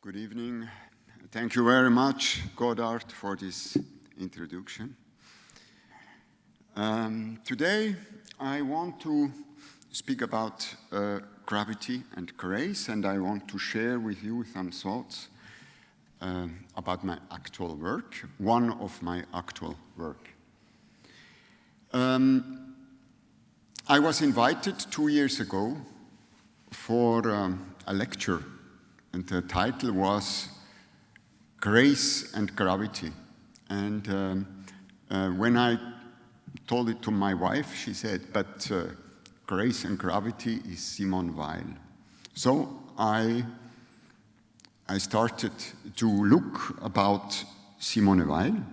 Good evening. Thank you very much, Godard, for this introduction. Today, I want to speak about gravity and grace, and I want to share with you some thoughts about my actual work, one of my actual work. I was invited 2 years ago for a lecture, and the title was Grace and Gravity. And when I told it to my wife, she said, but Grace and Gravity is Simone Weil. So I started to look about Simone Weil,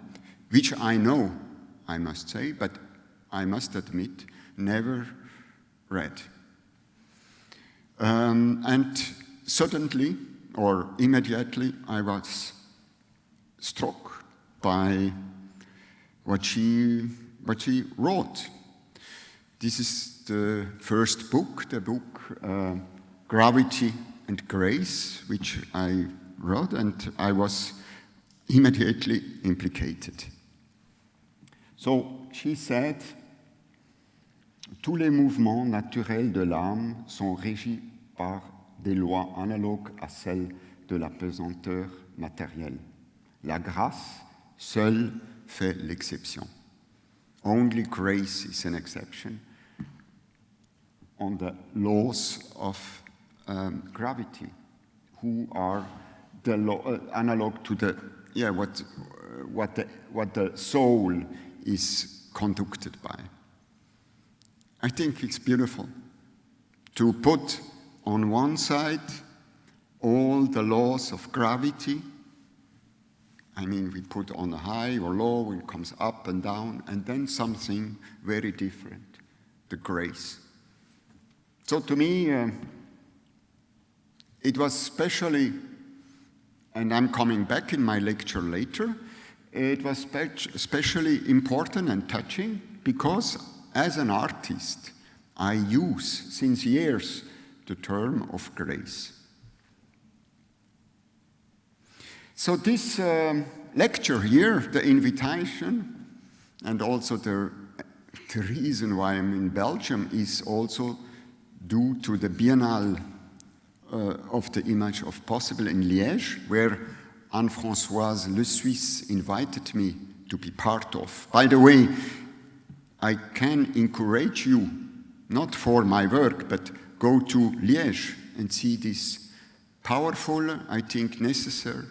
which I know, I must say, but I must admit, never read. And suddenly, or immediately, I was struck by what she wrote. This is the first book, the book Gravity and Grace, which I wrote, and I was immediately implicated. So she said, tous les mouvements naturels de l'âme sont régis par des lois analogues à celles de la pesanteur matérielle. La grâce seule fait l'exception. Only grace is an exception on the laws of gravity, who are the analog to the what the soul is conducted by. I think it's beautiful to put on one side all the laws of gravity. I mean, we put on high or low, when it comes up and down, and then something very different, the grace. So to me, it was especially, and I'm coming back in my lecture later, it was especially important and touching because as an artist, I use since years the term of grace. So this lecture here, the invitation, and also the reason why I'm in Belgium is also due to the Biennale of the Image of Possible in Liège, where Anne-Françoise Le Suisse invited me to be part of. By the way, I can encourage you, not for my work, but go to Liège and see this powerful, I think necessary,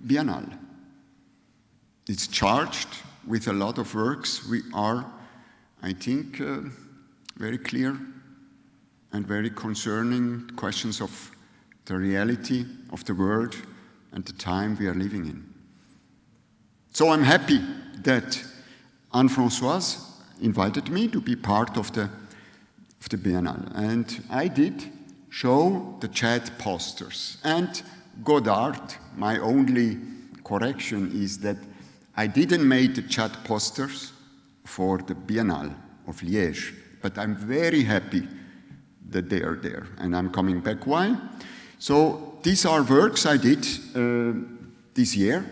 Biennale. It's charged with a lot of works. We are, I think, very clear and very concerning questions of the reality of the world and the time we are living in. So I'm happy that Anne-Françoise invited me to be part of the Biennale. And I did show the chat posters. And Godard, my only correction is that I didn't make the chat posters for the Biennale of Liège, but I'm very happy that they are there. And I'm coming back why. So these are works I did this year.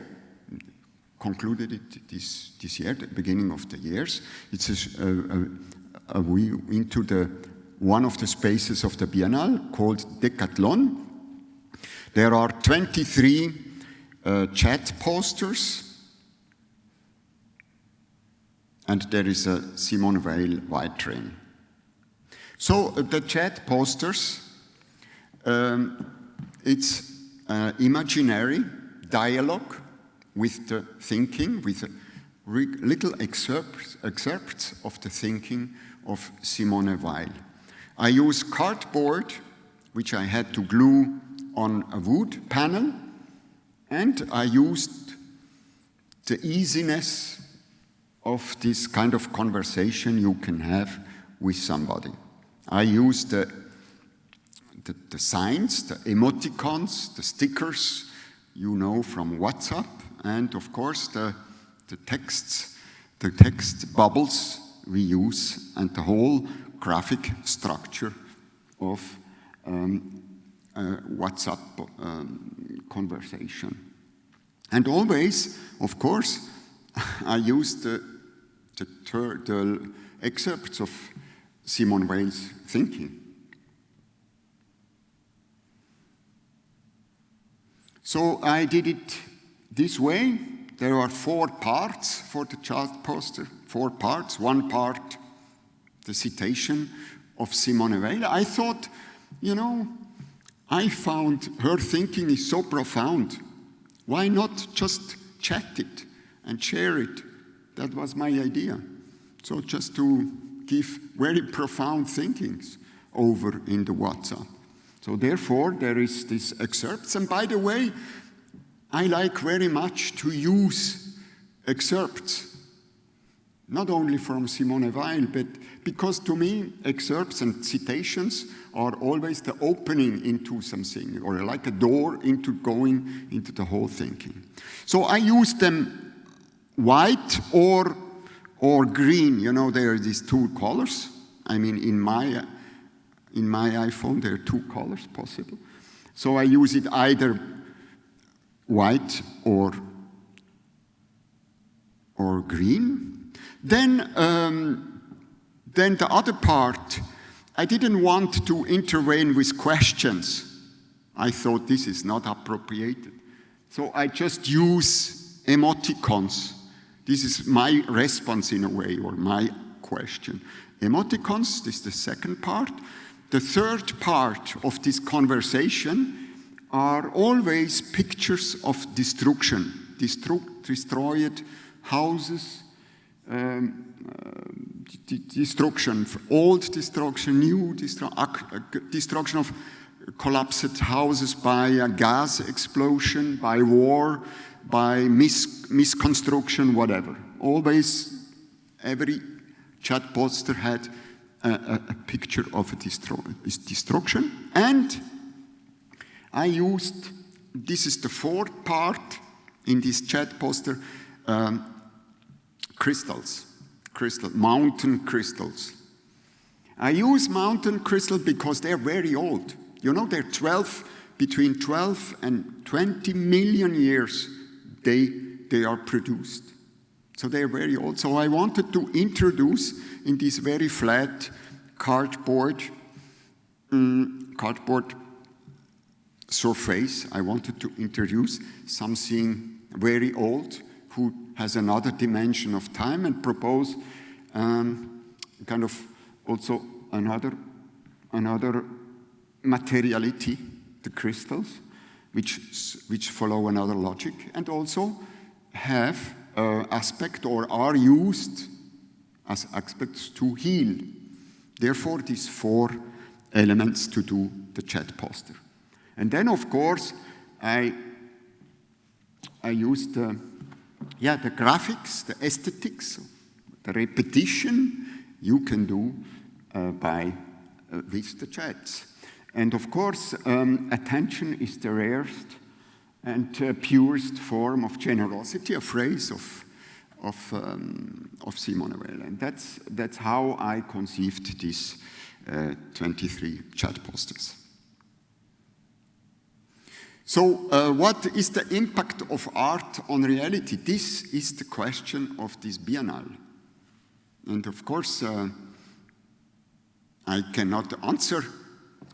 Concluded it this year, the beginning of the years. It's a view into one of the spaces of the Biennale called Decathlon. There are 23 chat posters, and there is a Simone Weil white train. So the chat posters, it's imaginary dialogue with the thinking, with little excerpts of the thinking of Simone Weil. I use cardboard, which I had to glue on a wood panel, and I used the easiness of this kind of conversation you can have with somebody. I used the signs, the emoticons, the stickers, you know, from WhatsApp, and of course the text bubbles we use, and the whole graphic structure of WhatsApp conversation. And always, of course, I used the excerpts of Simone Weil's thinking. So I did it this way. There are 4 parts for the chat poster, 4 parts. One part, the citation of Simone Weil. I thought, I found her thinking is so profound. Why not just chat it and share it? That was my idea. So just to give very profound thinkings over in the WhatsApp. So therefore, there is this excerpts. And by the way, I like very much to use excerpts, not only from Simone Weil, but because to me, excerpts and citations are always the opening into something, or like a door into going into the whole thinking. So I use them white or green. There are these 2 colors. I mean, in my iPhone, there are 2 colors possible. So I use it either white or green. Then the other part, I didn't want to intervene with questions. I thought this is not appropriate. So I just use emoticons. This is my response in a way, or my question. Emoticons, this is the second part. The third part of this conversation are always pictures of destruction, destroyed houses, destruction, old destruction, new destruction of collapsed houses by a gas explosion, by war, by misconstruction, whatever. Always, every chat poster had a picture of a destruction. And I used, this is the 4th part in this chat poster, mountain crystals. I use mountain crystal because they're very old. They're between 12 and 20 million years they are produced. So they're very old. So I wanted to introduce in this very flat cardboard surface, I wanted to introduce something very old who has another dimension of time, and propose kind of also another materiality, the crystals, which follow another logic, and also have aspect or are used as aspects to heal. Therefore, these 4 elements to do the chat poster. And then, of course, I used the graphics, the aesthetics, the repetition you can do with the chats. And of course, attention is the rarest and purest form of generosity, a phrase of Simone Weil. And that's how I conceived these 23 chat posters. So what is the impact of art on reality? This is the question of this Biennale. And of course, I cannot answer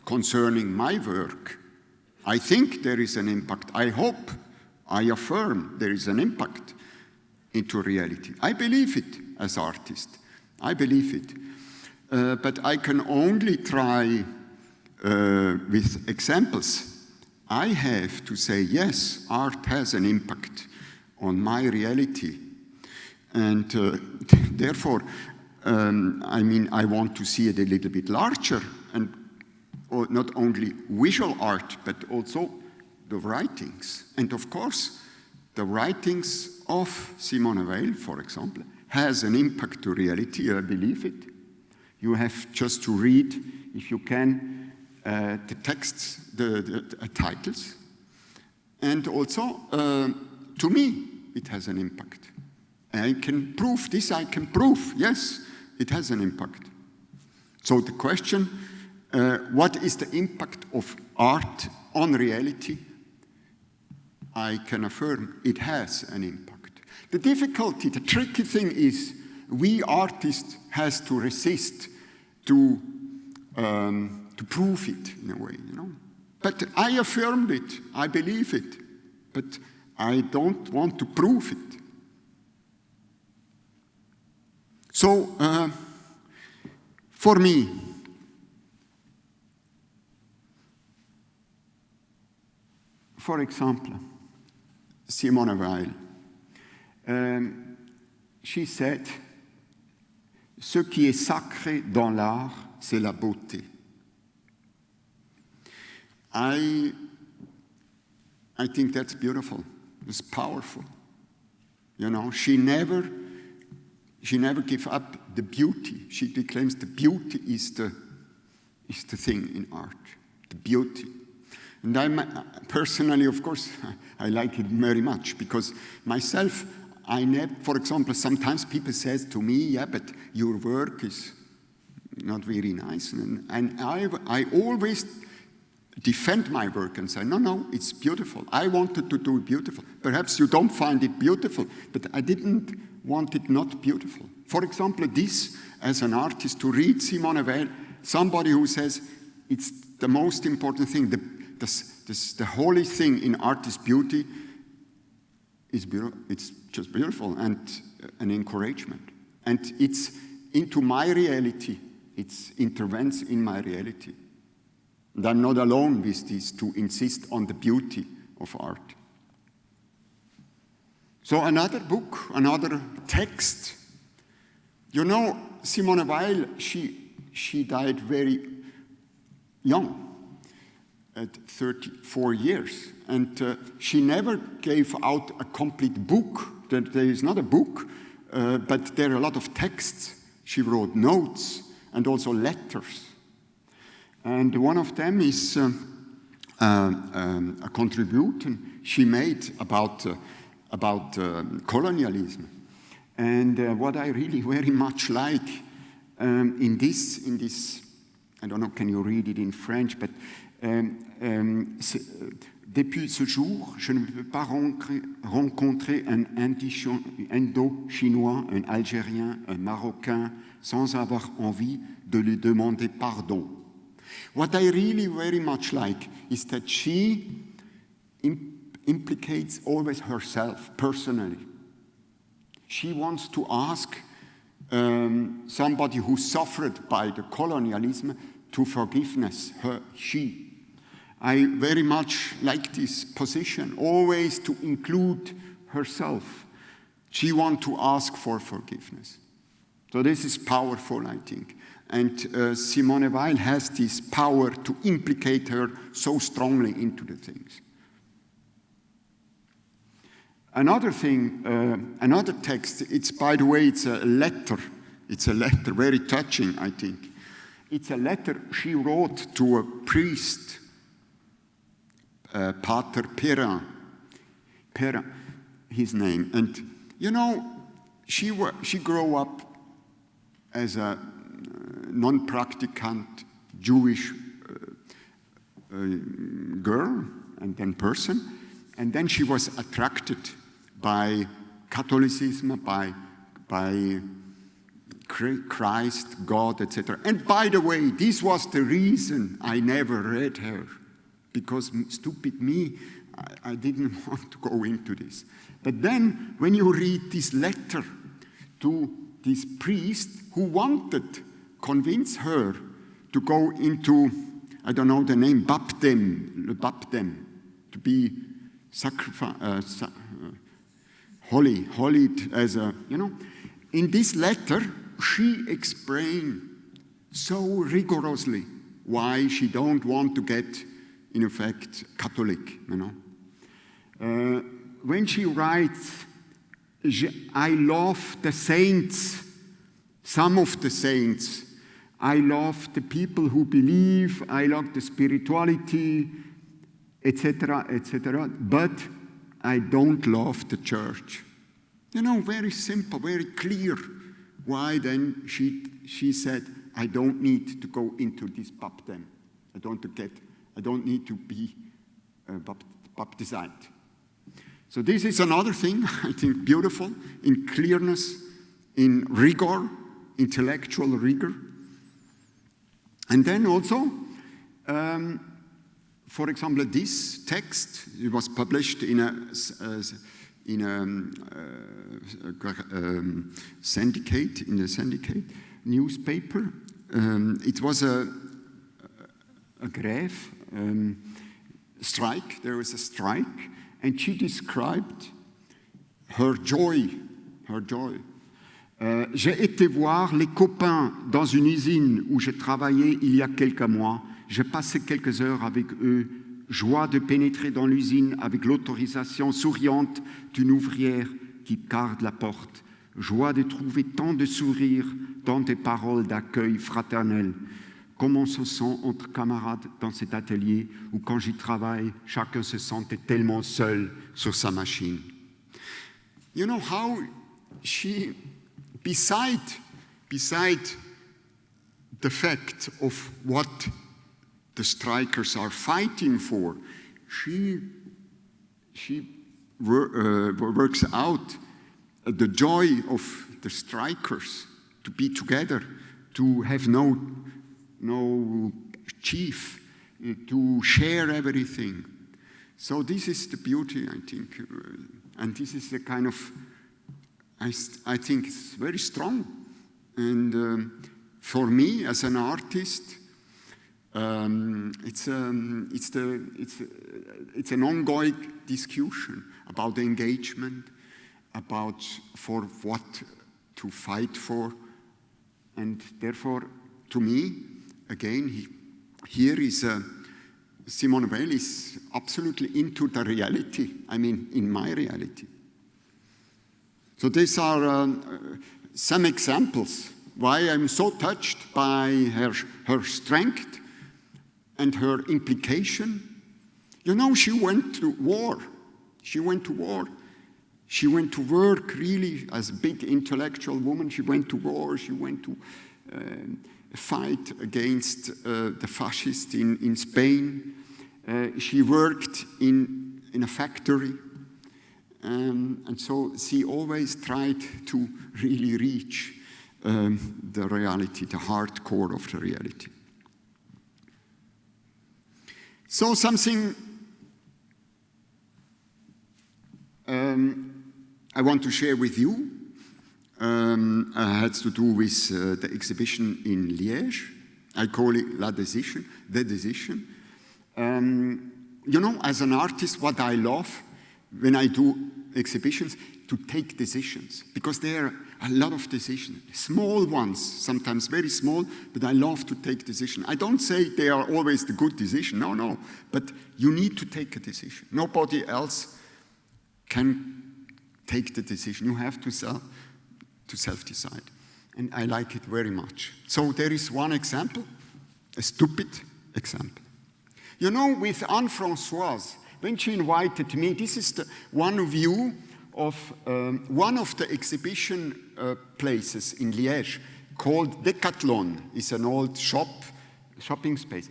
concerning my work. I think there is an impact. I hope, I affirm there is an impact into reality. I believe it as artist. I believe it. But I can only try with examples. I have to say, yes, art has an impact on my reality. And therefore, I want to see it a little bit larger, and not only visual art, but also the writings. And of course, the writings of Simone Weil, for example, has an impact to reality, I believe it. You have just to read, if you can, the texts, the titles. And also, to me, it has an impact. I can prove this, yes, it has an impact. So the question What is the impact of art on reality? I can affirm it has an impact. The difficulty, the tricky thing is, we artists has to resist to prove it in a way, you know. But I affirmed it, I believe it, but I don't want to prove it. So, for me, for example, Simone Weil, she said, ce qui est sacré dans l'art, c'est la beauté. I think that's beautiful. It's powerful. You know, she never gave up the beauty. She declaims the beauty is the thing in art, the beauty. And I'm personally, of course, I like it very much because myself, for example, sometimes people say to me, yeah, but your work is not very nice. And I always defend my work and say, no, it's beautiful. I wanted to do it beautiful. Perhaps you don't find it beautiful, but I didn't want it not beautiful. For example, this, as an artist, to read Simone Weil, somebody who says it's the most important thing, the holy thing in art is beauty, it's just beautiful and an encouragement. And it's into my reality. It intervenes in my reality. And I'm not alone with this to insist on the beauty of art. So another book, another text. You know, Simone Weil, she died very young, at 34 years. And she never gave out a complete book. There is not a book, but there are a lot of texts. She wrote notes and also letters. And one of them is a contribution she made about colonialism. And what I really very much like in this, I don't know, can you read it in French, but depuis ce jour, je ne peux pas rencontrer un Indo-Chinois, un Algérien, un Marocain, sans avoir envie de lui demander pardon. What I really very much like is that she implicates always herself personally. She wants to ask somebody who suffered by the colonialism to forgiveness, she. I very much like this position, always to include herself. She wants to ask for forgiveness. So this is powerful, I think. And Simone Weil has this power to implicate her so strongly into the things. Another thing, another text, it's, by the way, it's a letter. It's a letter, very touching, I think. It's a letter she wrote to a priest, Pater Perrin, his name. And, you know, she grew up as a non-practicant Jewish girl and then person. And then she was attracted by Catholicism, by Christ, God, etc. And by the way, this was the reason I never read her, because stupid me, I didn't want to go into this. But then, when you read this letter to this priest who wanted to convince her to go into, I don't know the name, baptem, to be holy as a, you know. In this letter, she explained so rigorously why she don't want to get, in effect, Catholic, you know. When she writes, I love the saints, some of the saints, I love the people who believe, I love the spirituality, etc., but I don't love the church. You know, very simple, very clear. Why then she said, I don't need to go into this baptism. I don't need to be baptized. So this is another thing, I think, beautiful, in clearness, in rigor, intellectual rigor. And then also, for example, this text, it was published in a syndicate newspaper. It was a grève, strike. There was a strike, and she described her joy. J'ai été voir les copains dans une usine où j'ai travaillé il y a quelques mois. J'ai passé quelques heures avec eux. Joie de pénétrer dans l'usine avec l'autorisation souriante d'une ouvrière qui garde la porte. Joie de trouver tant de sourires dans des paroles d'accueil fraternel. Comme on se sent entre camarades dans cet atelier où quand j'y travaille, chacun se sentait tellement seul sur sa machine. You know how she, beside the fact of what the strikers are fighting for, she works out the joy of the strikers to be together, to have no chief, to share everything. So this is the beauty, I think, and this is the kind of, I think it's very strong. And for me as an artist, it's an ongoing discussion about the engagement, about for what to fight for, and therefore, to me, again, here is Simone Weil is absolutely into the reality. I mean, in my reality. So these are some examples why I'm so touched by her strength and her implication. You know, she went to war. She went to work really as a big intellectual woman. She went to war. She went to fight against the fascists in Spain. She worked in a factory. And so she always tried to really reach the reality, the hardcore of the reality. So something I want to share with you has to do with the exhibition in Liège. I call it La Decision, The Decision. You know, as an artist, what I love when I do exhibitions, to take decisions, because there are a lot of decisions, small ones, sometimes very small, but I love to take decisions. I don't say they are always the good decision, no, but you need to take a decision. Nobody else can take the decision. You have to self-decide, and I like it very much. So there is one example, a stupid example. You know, with Anne-Françoise, when she invited me, this is the one view of one of the exhibition places in Liège called Decathlon. It's an old shopping space.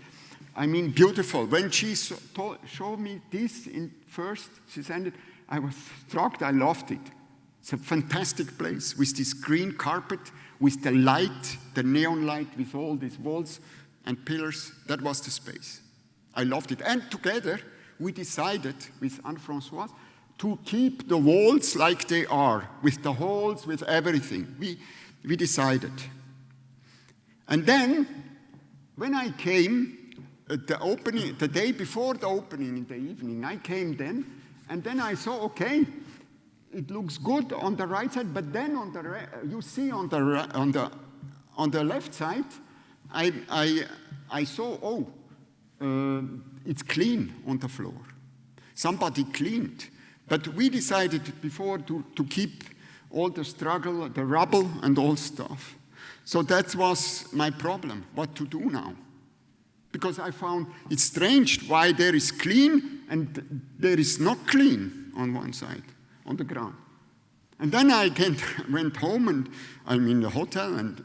I mean, beautiful. When she showed me this in first, she sent it, I was struck, I loved it. It's a fantastic place with this green carpet, with the light, the neon light, with all these walls and pillars. That was the space. I loved it. And together, we decided with Anne-Françoise to keep the walls like they are, with the holes, with everything. We decided. And then, when I came, the day before the opening in the evening, I came then, and then I saw, okay, it looks good on the right side, but then you see on the left side, I saw, it's clean on the floor. Somebody cleaned. But we decided before to keep all the struggle, the rubble and all stuff. So that was my problem, what to do now. Because I found it strange why there is clean and there is not clean on one side, on the ground. And then I went home, and I'm in the hotel, and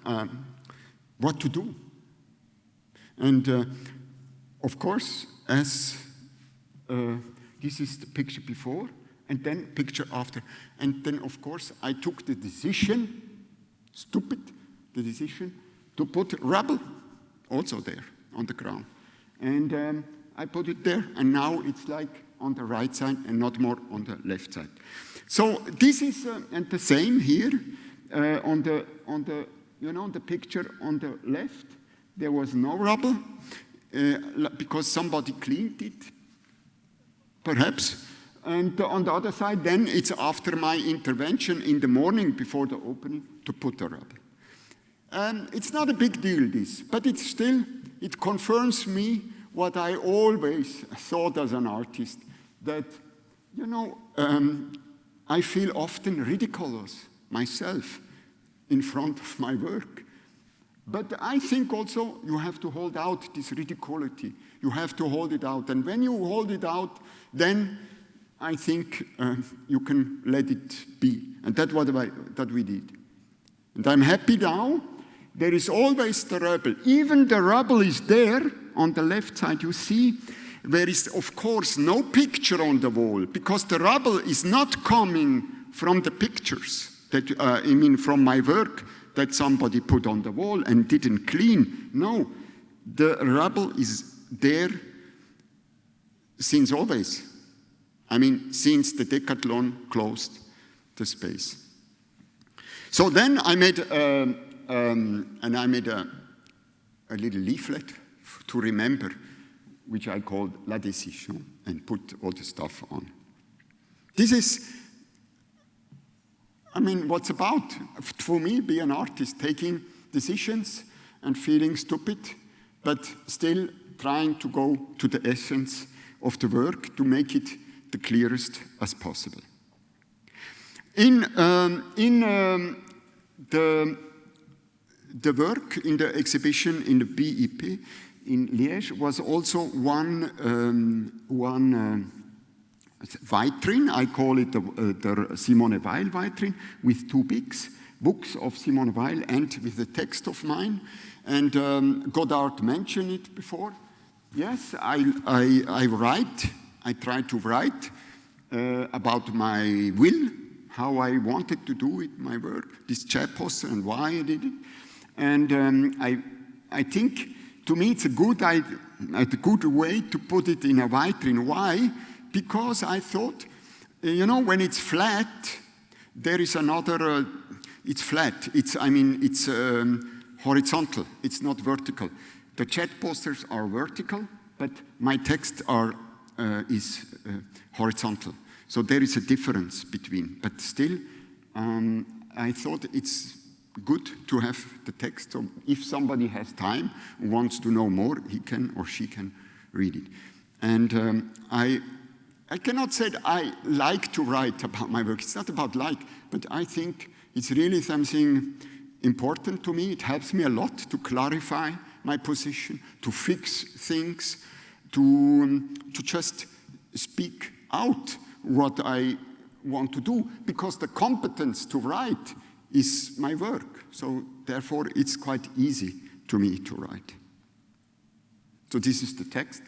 what to do. And of course, as this is the picture before, and then picture after. And then, of course, I took the decision, the decision, to put rubble also there on the ground. And I put it there, and now it's like on the right side and not more on the left side. So this is, and the same here, on the picture on the left, there was no rubble, because somebody cleaned it, perhaps. And on the other side, then it's after my intervention in the morning before the opening to put the rubble. It's not a big deal, this, but it's still, it confirms me what I always thought as an artist, that, I feel often ridiculous myself in front of my work. But I think also you have to hold out this ridiculity. You have to hold it out. And when you hold it out, then I think you can let it be. And that's what that we did. And I'm happy now. There is always the rubble. Even the rubble is there on the left side. You see, there is, of course, no picture on the wall, because the rubble is not coming from the pictures, from my work that somebody put on the wall and didn't clean. No, the rubble is there since always. Since the Decathlon closed the space. So then I made a little leaflet to remember, which I called La Décision, and put all the stuff on. This is, what's about, for me, be an artist, taking decisions and feeling stupid, but still trying to go to the essence of the work to make it the clearest as possible. In the work in the exhibition in the BIP in Liège was also one vitrine. I call it the Simone Weil vitrine, with two books of Simone Weil and with a text of mine. And Godard mentioned it before. Yes, I write. I try to write about my will, how I wanted to do it, my work, this chat poster, and why I did it. And I think, to me, it's a good way to put it in a vitrine. Why? Because I thought, when it's flat, there is another. It's flat. It's horizontal. It's not vertical. The chat posters are vertical, but my text is horizontal. So there is a difference between. But still, I thought it's good to have the text. So if somebody has time, wants to know more, he can or she can read it. And I cannot say that I like to write about my work. It's not about like, but I think it's really something important to me. It helps me a lot to clarify my position, to fix things, to just speak out what I want to do, because the competence to write is my work. So therefore, it's quite easy to me to write. So this is the text.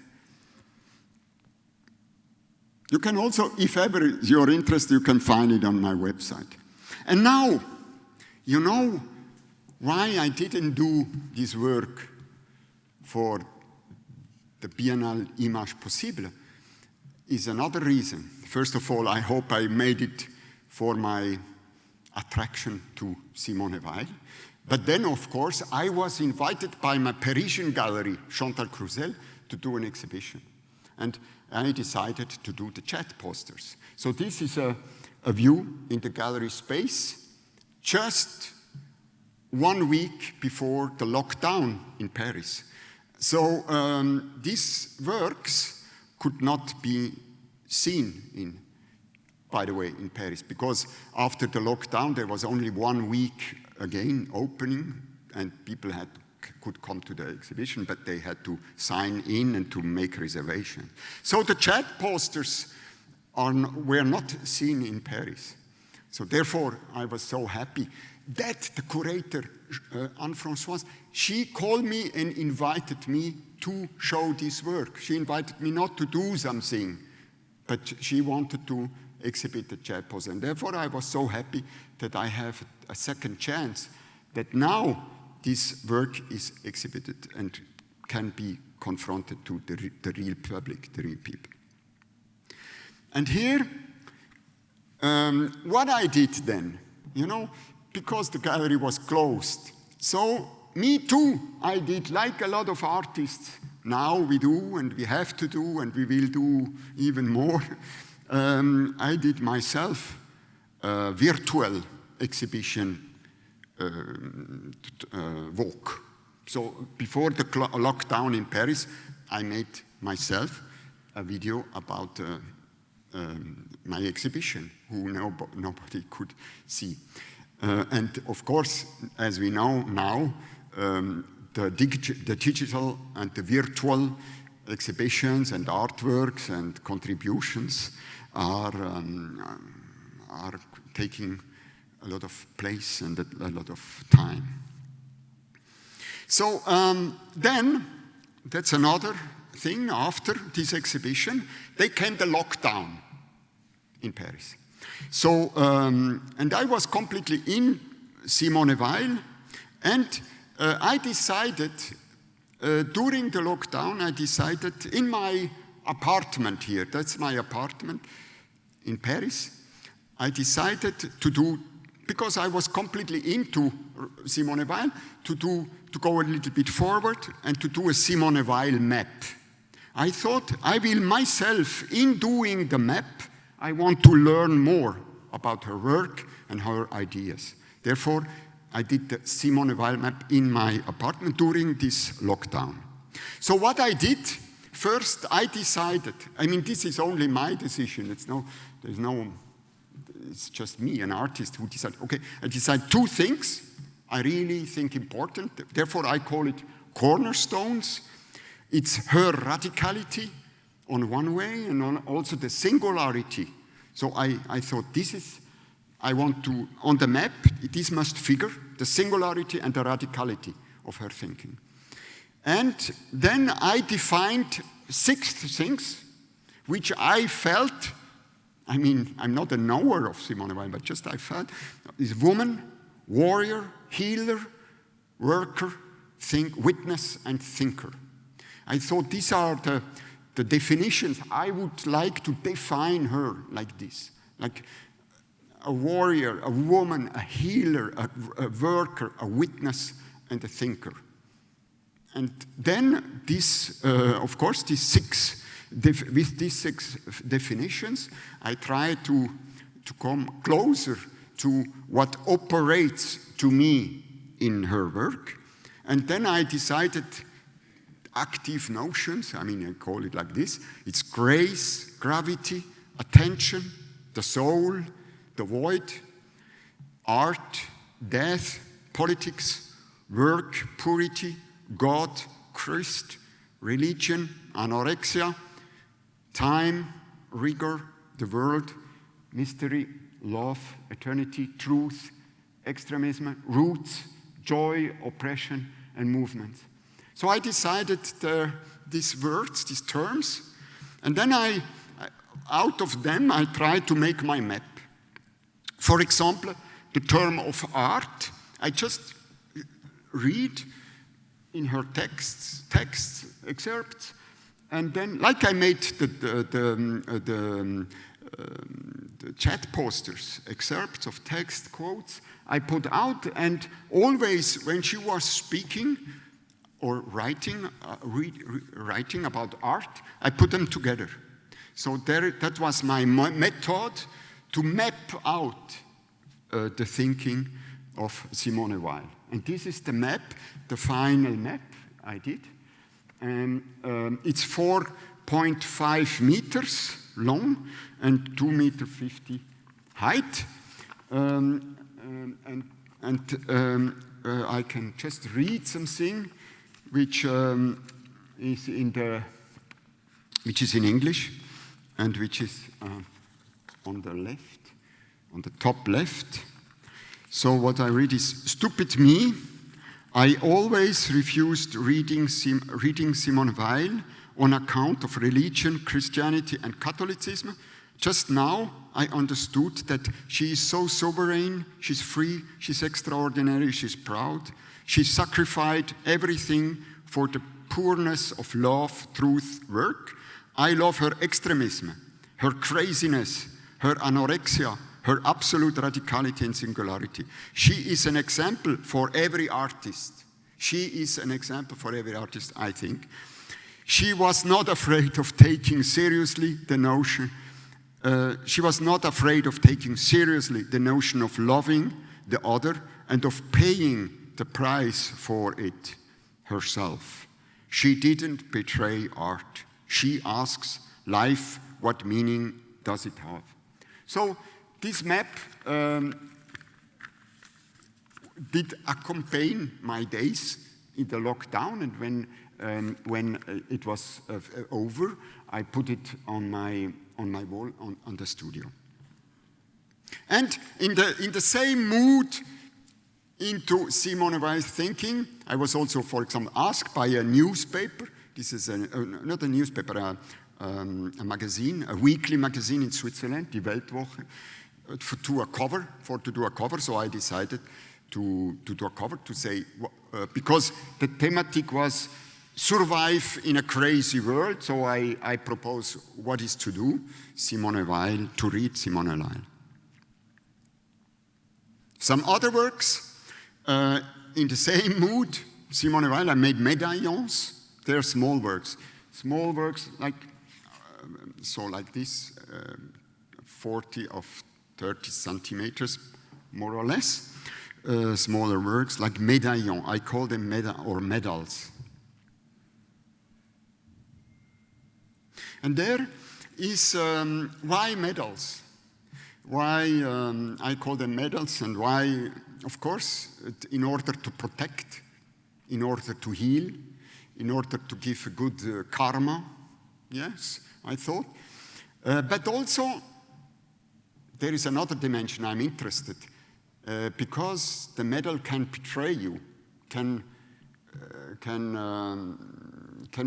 You can also, if ever you're interested, you can find it on my website. And now, you know why I didn't do this work for the Biennale Image Possible is another reason. First of all, I hope I made it for my attraction to Simone Weil. But then, of course, I was invited by my Parisian gallery, Chantal Cruzel, to do an exhibition. And I decided to do the chat posters. So this is a view in the gallery space, just 1 week before the lockdown in Paris. So these works could not be seen by the way, in Paris, because after the lockdown, there was only 1 week again opening, and people could come to the exhibition, but they had to sign in and to make reservations. So the chat posters were not seen in Paris. So therefore, I was so happy that the curator, Anne-Françoise, she called me and invited me to show this work. She invited me not to do something, but she wanted to exhibit the chapels. And therefore, I was so happy that I have a second chance, that now this work is exhibited and can be confronted to the real public, the real people. And here, what I did then, because the gallery was closed. So me too, I did like a lot of artists. Now we do, and we have to do, and we will do even more. I did myself a virtual exhibition walk. So before the lockdown in Paris, I made myself a video about my exhibition, who nobody could see. And of course, as we know now, the digital and the virtual exhibitions and artworks and contributions are taking a lot of place and a lot of time. So then, that's another thing. After this exhibition, they came the lockdown in Paris. So, and I was completely in Simone Weil, and I decided, during the lockdown, I decided in my apartment here, that's my apartment in Paris, I decided to do, because I was completely into Simone Weil, to go a little bit forward and to do a Simone Weil map. I thought I will myself, in doing the map, I want to learn more about her work and her ideas. Therefore, I did the Simone Weil map in my apartment during this lockdown. So what I did, first I decided, this is only my decision, it's just me, an artist, who decided, okay, I decided two things I really think important, therefore I call it cornerstones. It's her radicality on one way, and also the singularity. So I thought I want to, on the map, this must figure the singularity and the radicality of her thinking. And then I defined 6 things which I felt, I'm not a knower of Simone Weil, but just I felt, is woman, warrior, healer, worker, witness, and thinker. I thought these are the definitions I would like to define her like this. Like a warrior, a woman, a healer, a worker, a witness, and a thinker. And then this, of course, with these 6 definitions, I try to come closer to what operates to me in her work. And then I decided active notions, I call it like this. It's grace, gravity, attention, the soul, the void, art, death, politics, work, purity, God, Christ, religion, anorexia, time, rigor, the world, mystery, love, eternity, truth, extremism, roots, joy, oppression, and movement. So I decided these words, these terms, and then out of them I tried to make my map. For example, the term of art, I just read in her text excerpts, and then, like I made the chat posters, excerpts of text, quotes, I put out, and always when she was speaking or writing about art, I put them together. So that was my method to map out the thinking of Simone Weil. And this is the map, the final map I did. And it's 4.5 meters long and 2.50 meters height. I can just read something which is in English and which is on the left. on the top left. So what I read is, stupid me, I always refused reading Simone Weil on account of religion, Christianity, and Catholicism. Just now, I understood that she is so sovereign, she's free, she's extraordinary, she's proud. She sacrificed everything for the pureness of love, truth, work. I love her extremism, her craziness, her anorexia, her absolute radicality and singularity. She is an example for every artist. She is an example for every artist, I think. She was not afraid of taking seriously the notion of loving the other and of paying the price for it herself. She didn't betray art. She asks life, what meaning does it have? So this map did accompany my days in the lockdown, and when it was over, I put it on my wall on the studio. And in the same mood into Simone Weil's thinking, I was also, for example, asked by a newspaper. This is not a newspaper, a magazine, a weekly magazine in Switzerland, Die Weltwoche, to do a cover. So I decided to do a cover to say, because the thematic was survive in a crazy world. So I propose what is to do, Simone Weil, to read Simone Weil. Some other works in the same mood, Simone Weil, I made medaillons. They're small works like like this, 40 of 30 centimeters, more or less. Smaller works like medaillons. I call them medals. And there is why medals? Why I call them medals, and why, of course, in order to protect, in order to heal, in order to give a good karma, yes, I thought. But also, there is another dimension I'm interested, because the medal can betray you, can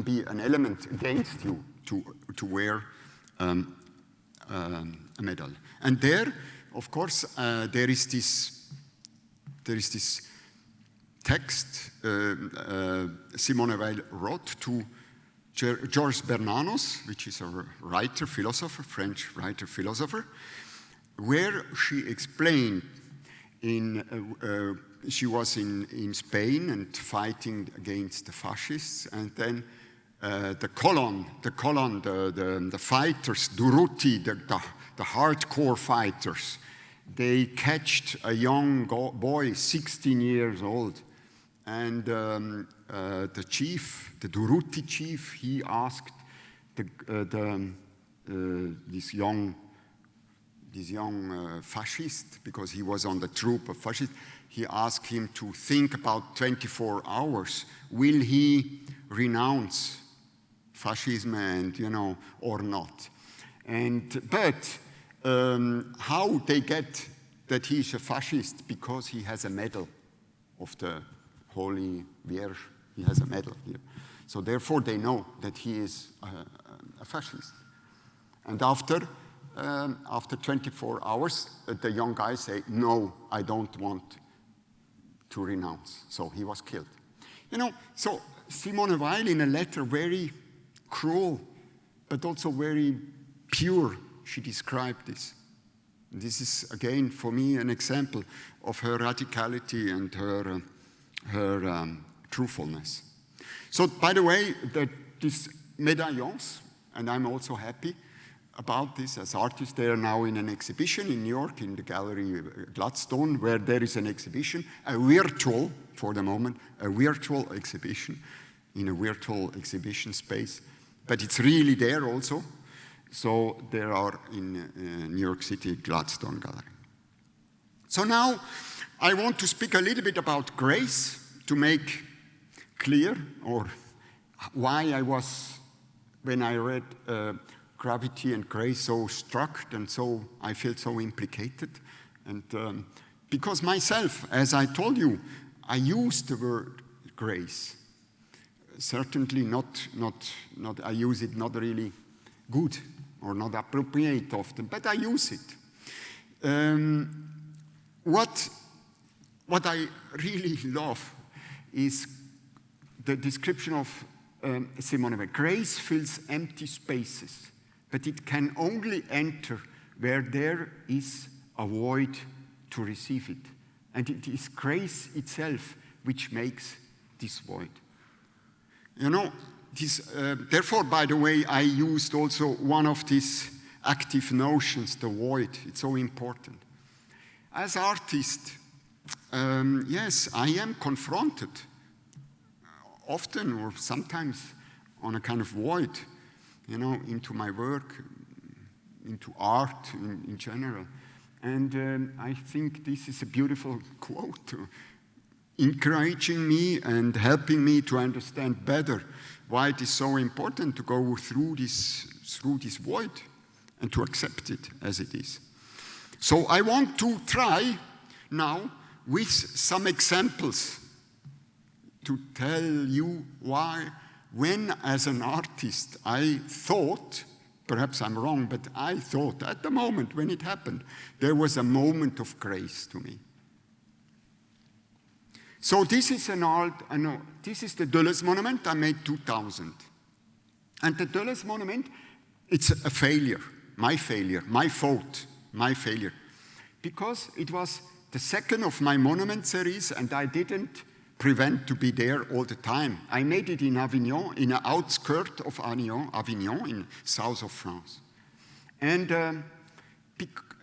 be an element against you to wear a medal. And there, of course, there is this text Simone Weil wrote to Georges Bernanos, which is a writer, philosopher, French writer, philosopher, where she explained she was in Spain and fighting against the fascists, and then the fighters, Durruti, the hardcore fighters, they catched a young boy, 16 years old, and the chief, the Durruti chief, he asked this young fascist, because he was on the troop of fascists, he asked him to think about 24 hours. Will he renounce fascism and, or not? But how they get that he is a fascist? Because he has a medal of the Holy Virgin. He has a medal here. So therefore they know that he is a fascist. And after 24 hours, the young guy say, no, I don't want to renounce. So he was killed. So Simone Weil, in a letter, very cruel, but also very pure, she described this. This is, again, for me, an example of her radicality and her truthfulness. So, by the way, these medaillons, and I'm also happy about this as artists, they are now in an exhibition in New York in the gallery Gladstone, where there is an exhibition, for the moment, a virtual exhibition in a virtual exhibition space. But it's really there also. So there are in New York City Gladstone Gallery. So now I want to speak a little bit about grace to make clear, or why I was, when I read Gravity and Grace, so struck, and so I felt so implicated And because myself, as I told you, I use the word grace. Certainly I use it not really good or not appropriate often, but I use it. What I really love is the description of Simone Weil. Grace fills empty spaces, but it can only enter where there is a void to receive it. And it is grace itself which makes this void. You know, therefore, by the way, I used also one of these active notions, the void. It's so important. As artist, yes, I am confronted often or sometimes on a kind of void, you know, into my work, into art in general. And I think this is a beautiful quote, encouraging me and helping me to understand better why it is so important to go through this void and to accept it as it is. So I want to try now with some examples to tell you why, when as an artist I thought, perhaps I'm wrong, but I thought at the moment when it happened, there was a moment of grace to me. So this is an art, this is the Deleuze Monument I made 2000. And the Deleuze Monument, it's a failure, my fault, my failure. Because it was the second of my monument series and I didn't prevent to be there all the time. I made it in Avignon, in the outskirts of Avignon, in south of France. And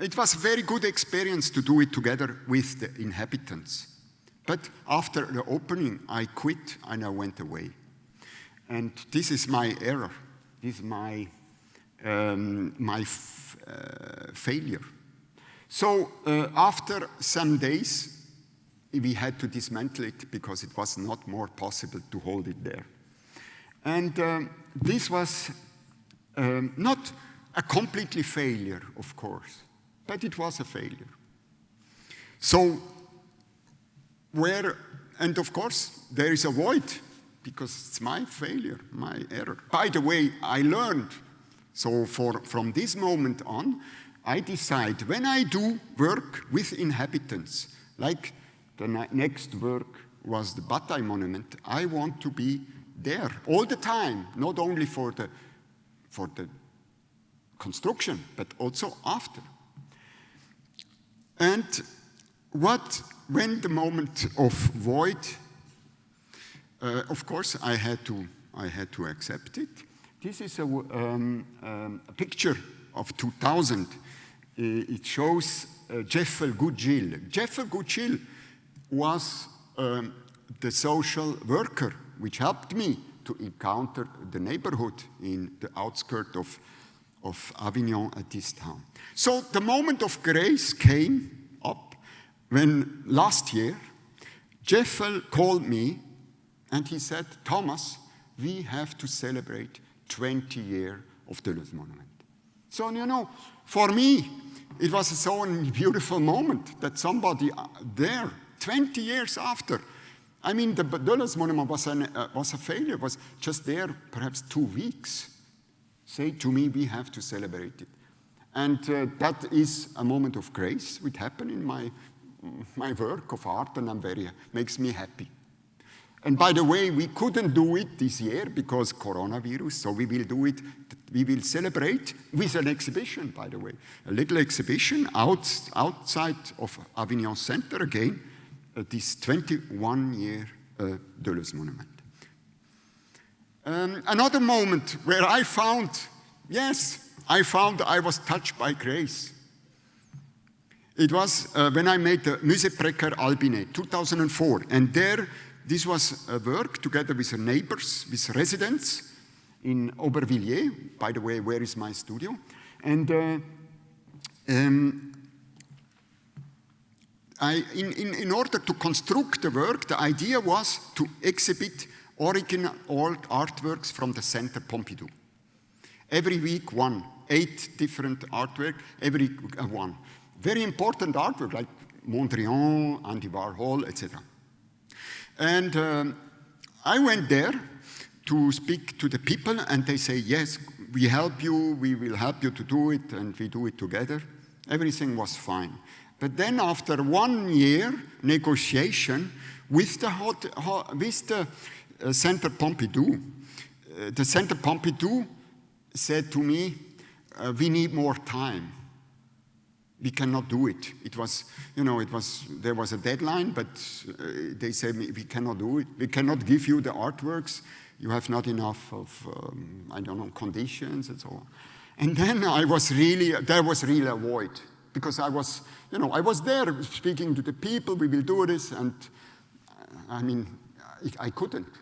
it was a very good experience to do it together with the inhabitants. But after the opening, I quit and I went away. And this is my error. This is my failure. So after some days, we had to dismantle it because it was not more possible to hold it there. And this was not a completely failure, of course, but it was a failure. So and of course, there is a void because it's my failure, my error. By the way, I learned. So from this moment on, I decide when I do work with inhabitants, like the next work was the Bataille Monument, I want to be there all the time, not only for the construction, but also after. And when the moment of void, of course, I had to accept it. This is a picture of 2000. It shows Jeffel Goodgill. Jeffel Goodgill was the social worker which helped me to encounter the neighborhood in the outskirts of Avignon at this time. So the moment of grace came up when last year Jeffel called me and he said, Thomas, we have to celebrate 20 years of the Deleuze Monument. So, you know, for me, it was so a beautiful moment that somebody there, 20 years after, I mean, the Deleuze Monument was a failure, was just there perhaps 2 weeks. Say to me, we have to celebrate it. And that is a moment of grace which happened in my work of art, and makes me happy. And by the way, we couldn't do it this year because coronavirus, so we will do it, we will celebrate with an exhibition, by the way. A little exhibition outside of Avignon Center again, this 21-year Deleuze Monument. Another moment where I found I was touched by grace. It was when I made the Musée Précaire Albinet, 2004. And there, this was a work together with the neighbors, with residents in Aubervilliers. By the way, where is my studio? And in order to construct the work, the idea was to exhibit original old artworks from the Centre Pompidou. Every week, 8 different artworks, every one. very important artwork like Mondrian, Andy Warhol, etc. And I went there to speak to the people, and they say, yes, we help you, we will help you to do it, and we do it together. Everything was fine. But then after 1 year negotiation with the Centre Pompidou, the Centre Pompidou said to me, we need more time. We cannot do it. It was, there was a deadline, but they said we cannot do it. We cannot give you the artworks. You have not enough of, conditions and so on. And then there was really a void, because I was there speaking to the people, we will do this, and I couldn't.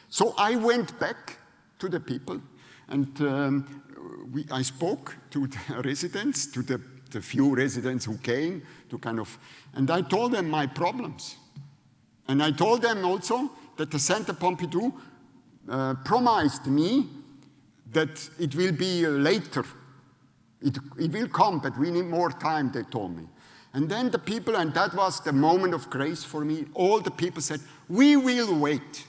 So I went back to the people, and I spoke to the residents, to the few residents who came and I told them my problems. And I told them also that the Centre Pompidou promised me that it will be later. It will come, but we need more time, they told me. And then the people, and that was the moment of grace for me, all the people said, we will wait.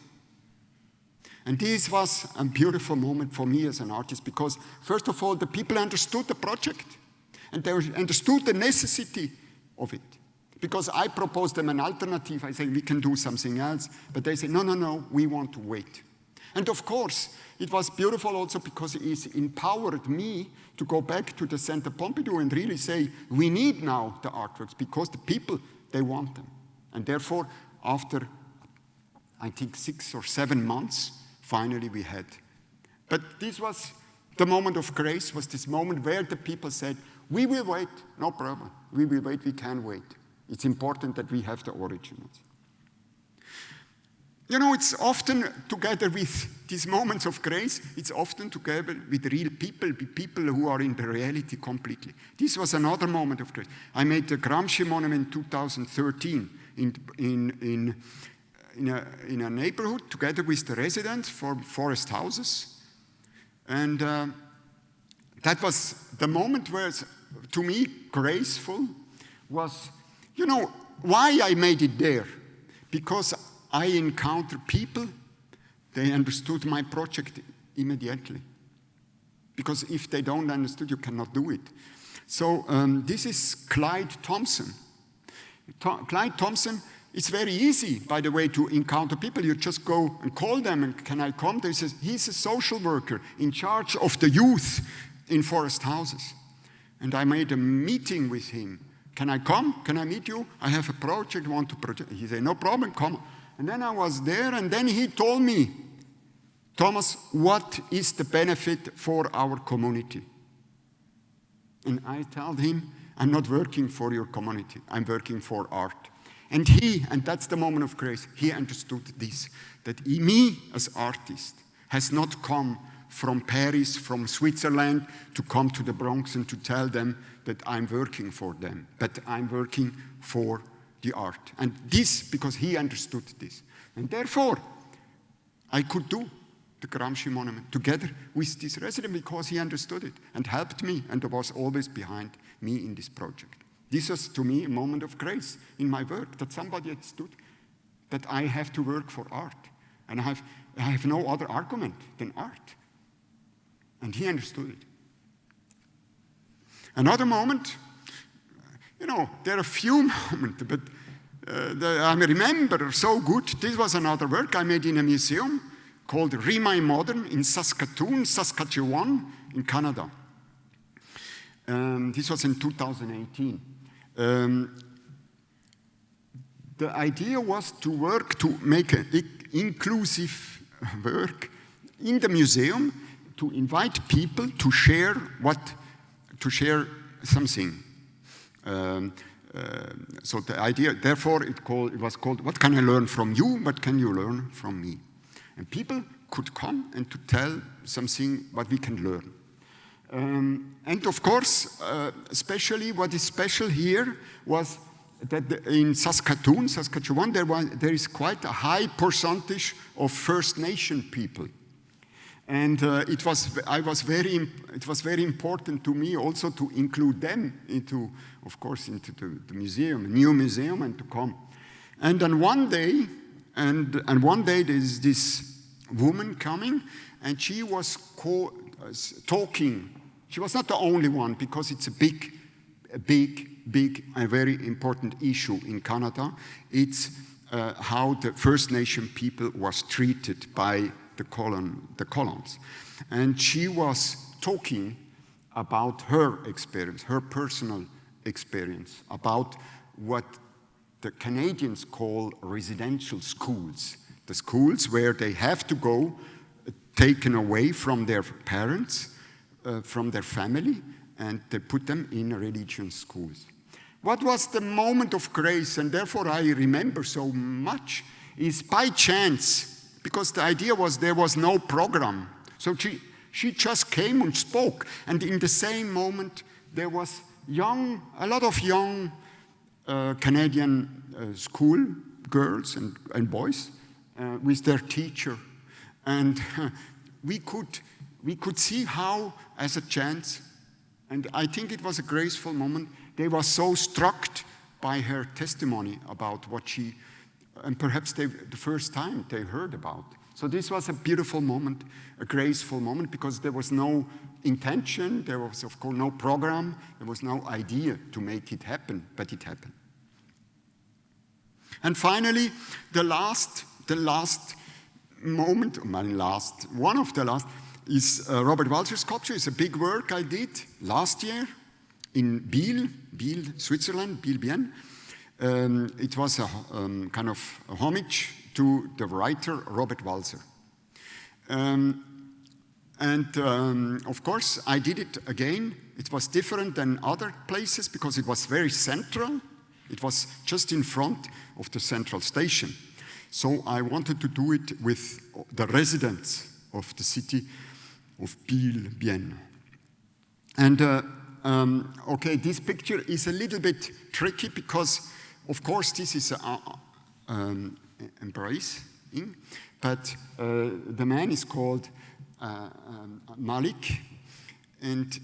And this was a beautiful moment for me as an artist, because first of all, the people understood the project, and they understood the necessity of it. Because I proposed them an alternative. I said, we can do something else. But they said, no, we want to wait. And of course, it was beautiful also because it empowered me to go back to the Centre Pompidou and really say, we need now the artworks, because the people, they want them. And therefore, after, I think, 6 or 7 months, finally we had. But this was the moment of grace, was this moment where the people said, we will wait, no problem. We will wait, we can wait. It's important that we have the originals. It's often together with these moments of grace, it's often together with real people who are in the reality completely. This was another moment of grace. I made the Gramsci Monument in 2013 in a neighborhood together with the residents for forest houses. And that was the moment where, to me, graceful was, why I made it there. Because I encountered people, they understood my project immediately. Because if they don't understand, you cannot do it. So this is Clyde Thompson. Clyde Thompson, it's very easy, by the way, to encounter people. You just go and call them, and can I come? They say, he's a social worker in charge of the youth in forest houses. And I made a meeting with him. Can I come? Can I meet you? I have a project, want to project. He said, no problem, come. And then I was there, and then he told me, Thomas, what is the benefit for our community? And I told him, I'm not working for your community, I'm working for art. And that's the moment of grace, he understood this, that me as artist has not come from Paris, from Switzerland, to come to the Bronx and to tell them that I'm working for them, but I'm working for the art. And this, because he understood this. And therefore, I could do the Gramsci Monument together with this resident, because he understood it and helped me and was always behind me in this project. This was, to me, a moment of grace in my work, that somebody understood that I have to work for art. And I have no other argument than art. And he understood it. Another moment, there are a few moments, but I remember so good. This was another work I made in a museum called Remain Modern in Saskatchewan, in Canada. This was in 2018. The idea was to work to make an inclusive work in the museum, to invite people to share something. So the idea, therefore, it was called, what can I learn from you? What can you learn from me? And people could come and to tell something what we can learn. And of course, especially what is special here was that in Saskatchewan, there is quite a high percentage of First Nation people. And it was very important to me also to include them into, of course, into the museum, new museum, and to come. And then one day there's this woman coming, and she was talking. She was not the only one, because it's a big, and very important issue in Canada. It's how the First Nation people was treated by the colons. And she was talking about her experience, her personal experience, about what the Canadians call residential schools, the schools where they have to go taken away from their parents, from their family, and they put them in religious schools. What was the moment of grace, and therefore I remember so much, is by chance, because the idea was there was no program. So she just came and spoke, and in the same moment there was a lot of young Canadian school girls and boys with their teacher. And we could see how, as a chance, and I think it was a graceful moment, they were so struck by her testimony about what she, and perhaps the first time they heard about. So this was a beautiful moment, a graceful moment, because there was no intention, there was, of course, no program, there was no idea to make it happen, but it happened. And finally, the last moment, one of the last, is Robert Walser's sculpture. It's a big work I did last year in Biel, Switzerland, Biel. It was a kind of a homage to the writer Robert Walser. Of course, I did it again. It was different than other places because it was very central. It was just in front of the central station. So I wanted to do it with the residents of the city of Biel. And okay, this picture is a little bit tricky because, of course, this is embracing, but the man is called Malik. And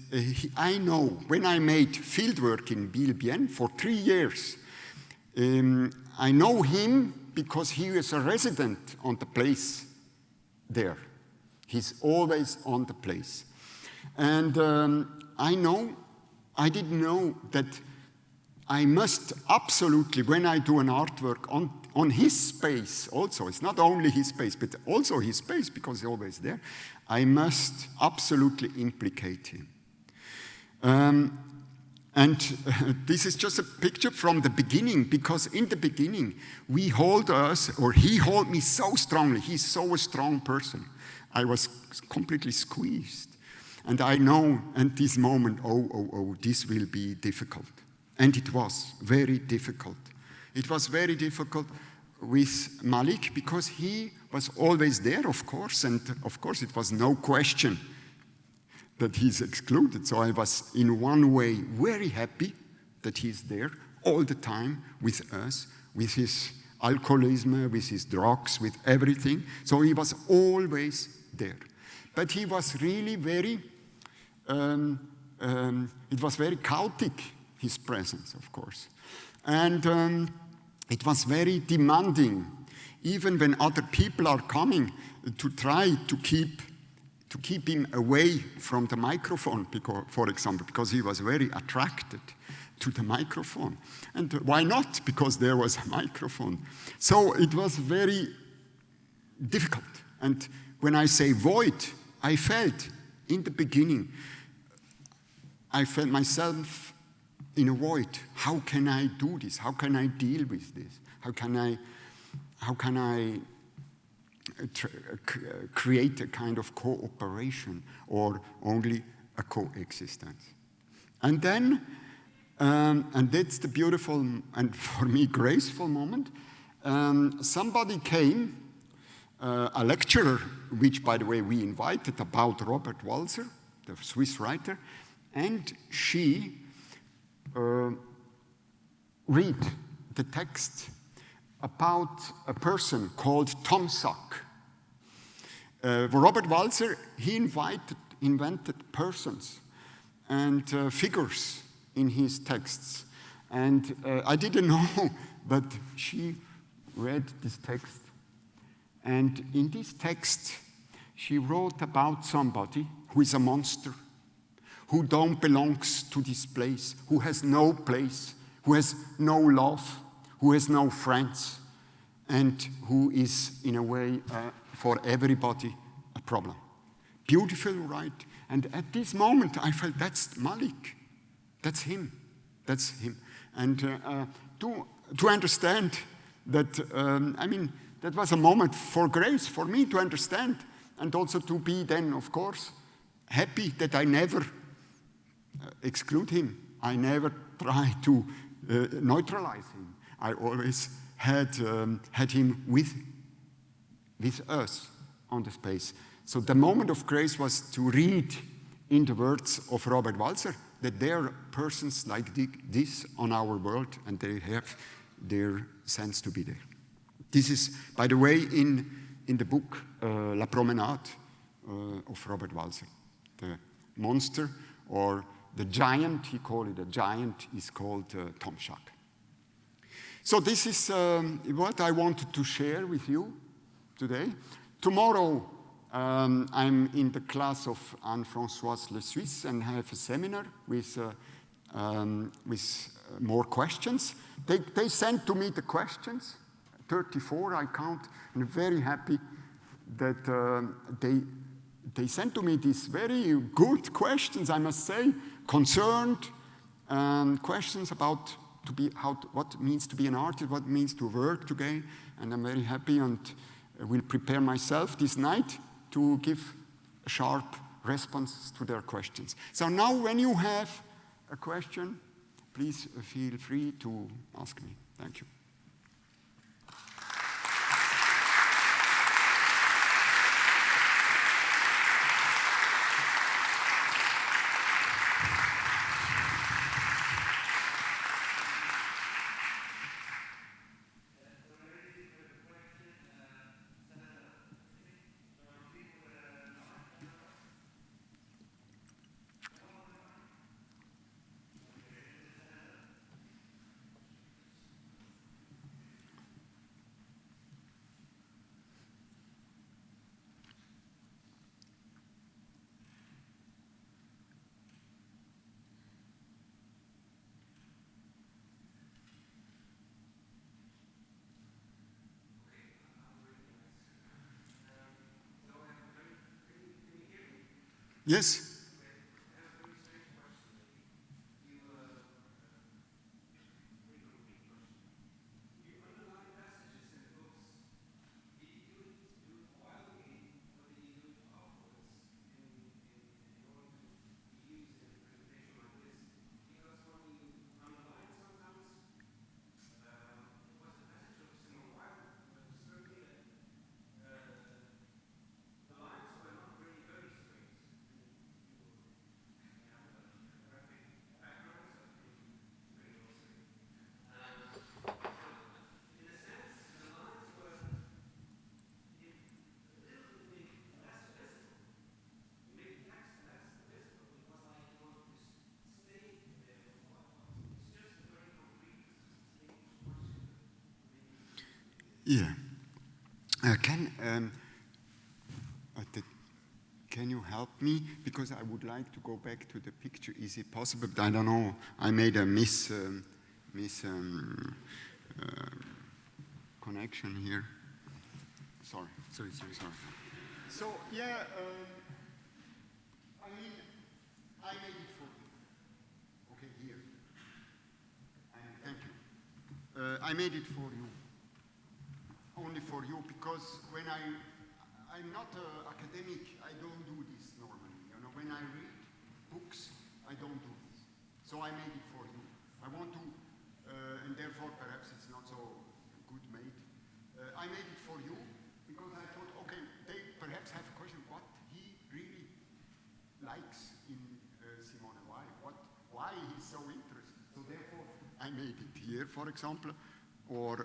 I know when I made fieldwork in Biel for 3 years, I know him because he is a resident on the place there. He's always on the place. And I didn't know that I must absolutely, when I do an artwork on his space also, it's not only his space, but also his space because he's always there, I must absolutely implicate him. This is just a picture from the beginning, because in the beginning, he held me so strongly. He's so a strong person. I was completely squeezed. And I know at this moment, this will be difficult. And it was very difficult. It was very difficult with Malik because he was always there, of course, and of course it was no question that he's excluded. So I was in one way very happy that he's there all the time with us, with his alcoholism, with his drugs, with everything. So he was always there. But he was really very, it was very chaotic, his presence, of course. And it was very demanding, even when other people are coming to try to keep him away from the microphone, for example, because he was very attracted to the microphone. And why not? Because there was a microphone. So it was very difficult. And when I say void, I felt in the beginning, I felt myself in a void. How can I do this? How can I deal with this? How can I create a kind of cooperation or only a coexistence? And then, and that's the beautiful and for me graceful moment, somebody came, a lecturer, which by the way we invited, about Robert Walser, the Swiss writer, and she read the text about a person called Tom Sack. Robert Walser, he invented persons and figures in his texts. And I didn't know, but she read this text. And in this text, she wrote about somebody who is a monster, who don't belongs to this place, who has no place, who has no love, who has no friends, and who is, in a way, for everybody, a problem. Beautiful, right? And at this moment, I felt that's Malik. That's him. That's him. And to understand that, that was a moment for grace, for me to understand, and also to be then, of course, happy that I never exclude him. I never try to neutralize him. I always had him with us on the space. So the moment of grace was to read in the words of Robert Walser that there are persons like this on our world, and they have their sense to be there. This is, by the way, in the book La Promenade of Robert Walser. The monster, or the giant, he called it a giant, is called Tom Schack. So this is what I wanted to share with you today. Tomorrow, I'm in the class of Anne-Françoise Le Suisse and have a seminar with more questions. They sent to me the questions, 34 I count, and I'm very happy that they sent to me these very good questions, I must say, concerned questions about what it means to be an artist, what it means to work together, and I'm very happy and will prepare myself this night to give sharp responses to their questions. So now when you have a question, please feel free to ask me. Thank you. Yes. Yeah. Can you help me? Because I would like to go back to the picture. Is it possible? I don't know. I made a connection here. Sorry. So, yeah, I made it for you. Okay, here. Thank you. I made it for you. Only for you, because when I'm not academic, I don't do this normally. You know, when I read books, I don't do this. So I made it for you. I want to, and therefore perhaps it's not so good made. I made it for you because I thought, okay, they perhaps have a question what he really likes in Simone Weil, why he's so interested. So therefore, I made it here, for example, or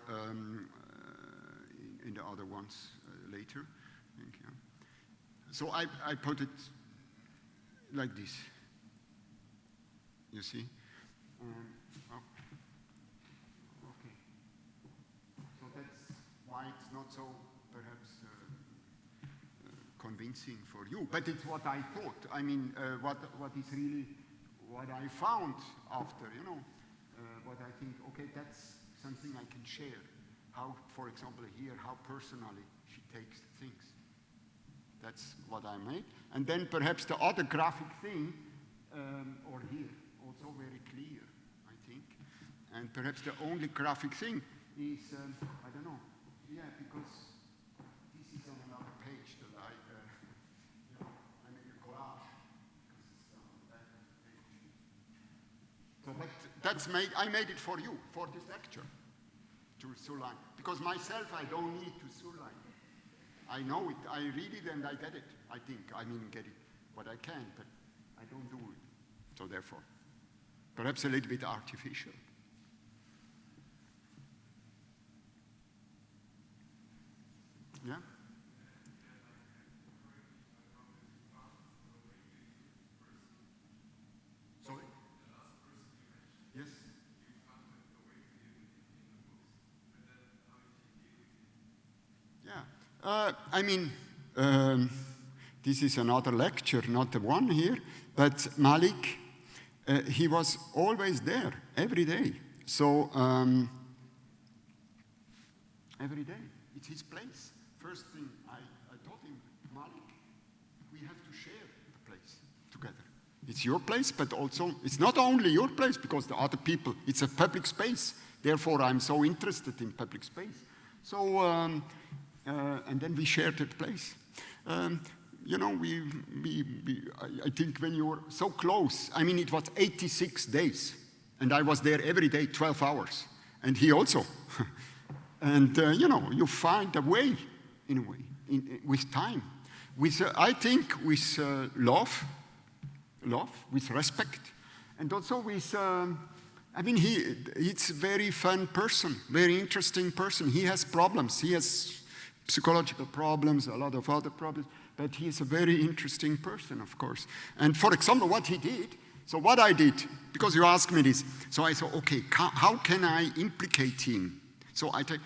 in the other ones later. Thank you. so I put it like this. You see? Oh, okay. So that's why it's not so perhaps convincing for you. But it's what I thought. I mean, what is really what I found after, you know, what I think, okay, that's something I can share. How, for example, here, how personally she takes things. That's what I made. And then perhaps the other graphic thing, or here, also very clear, I think. And perhaps the only graphic thing is, I don't know, yeah, because this is on another page that I, you know, I made a collage, because it's on that page. So that's made, I made it for you, for this lecture, to Suline. Because myself, I don't need to Suline. I know it, I read it and I get it, I think. I mean, get it, what I can, but I don't do it. So therefore, perhaps a little bit artificial. Yeah? Sorry? Yes? Yeah. I mean, this is another lecture, not the one here, but Malik, he was always there, every day. So, every day, it's his place. First thing I told him, Malik, we have to share the place together. It's your place, but also, it's not only your place, because the other people, it's a public space. Therefore, I'm so interested in public space. So, and then we shared that place. You know, I think when you were so close, I mean, it was 86 days, and I was there every day, 12 hours, and he also. And, you know, you find a way, in a way, with time. With, I think, with love, with respect, and also with, I mean, he's a very fun person, very interesting person. He has problems. He has psychological problems, a lot of other problems, but he is a very interesting person, of course. And for example, what he did, so what I did, because you asked me this, so I thought, okay, how can I implicate him? So I said,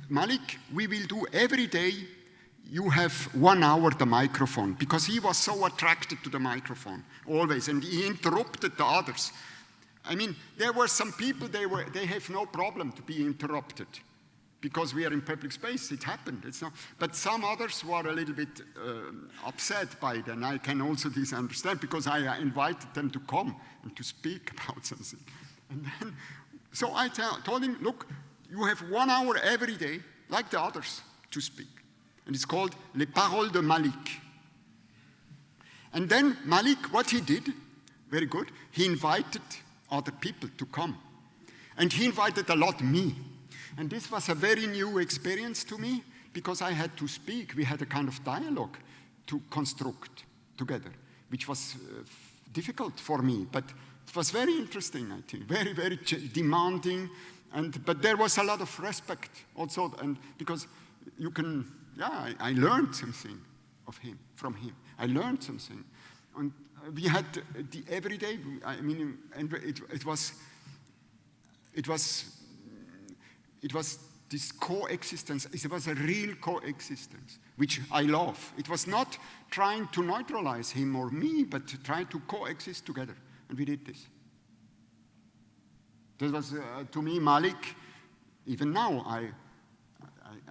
Malik, we will do every day, you have 1 hour the microphone, because he was so attracted to the microphone, always, and he interrupted the others. I mean, there were some people, they have no problem to be interrupted, because we are in public space, it happened. It's not, but some others were a little bit upset by it, and I can also understand, because I invited them to come and to speak about something. And then, so I told him, look, you have 1 hour every day, like the others, to speak. And it's called Les Paroles de Malik. And then Malik, what he did, very good, he invited other people to come. And he invited a lot me. And this was a very new experience to me, because I had to speak. We had a kind of dialogue to construct together, which was difficult for me, but it was very interesting, I think, very, very demanding. But there was a lot of respect also, and because you can, yeah, I learned something of him, from him. I learned something. And we had the everyday, I mean, and it was this coexistence. It was a real coexistence, which I love. It was not trying to neutralize him or me, but trying to coexist together. And we did this. That was, to me, Malik, even now, I'm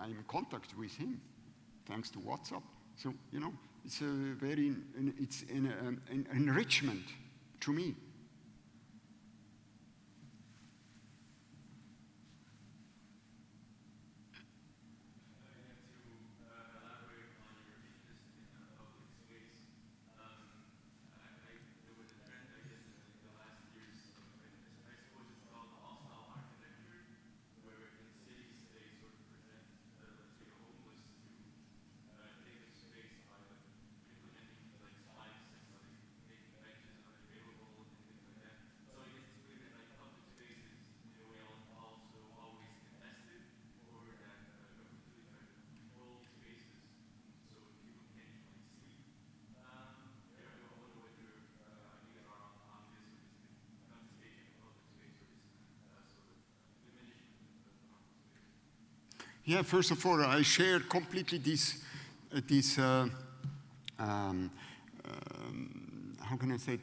in contact with him, thanks to WhatsApp. So, you know, it's it's an enrichment to me. Yeah, first of all, I share completely this how can I say,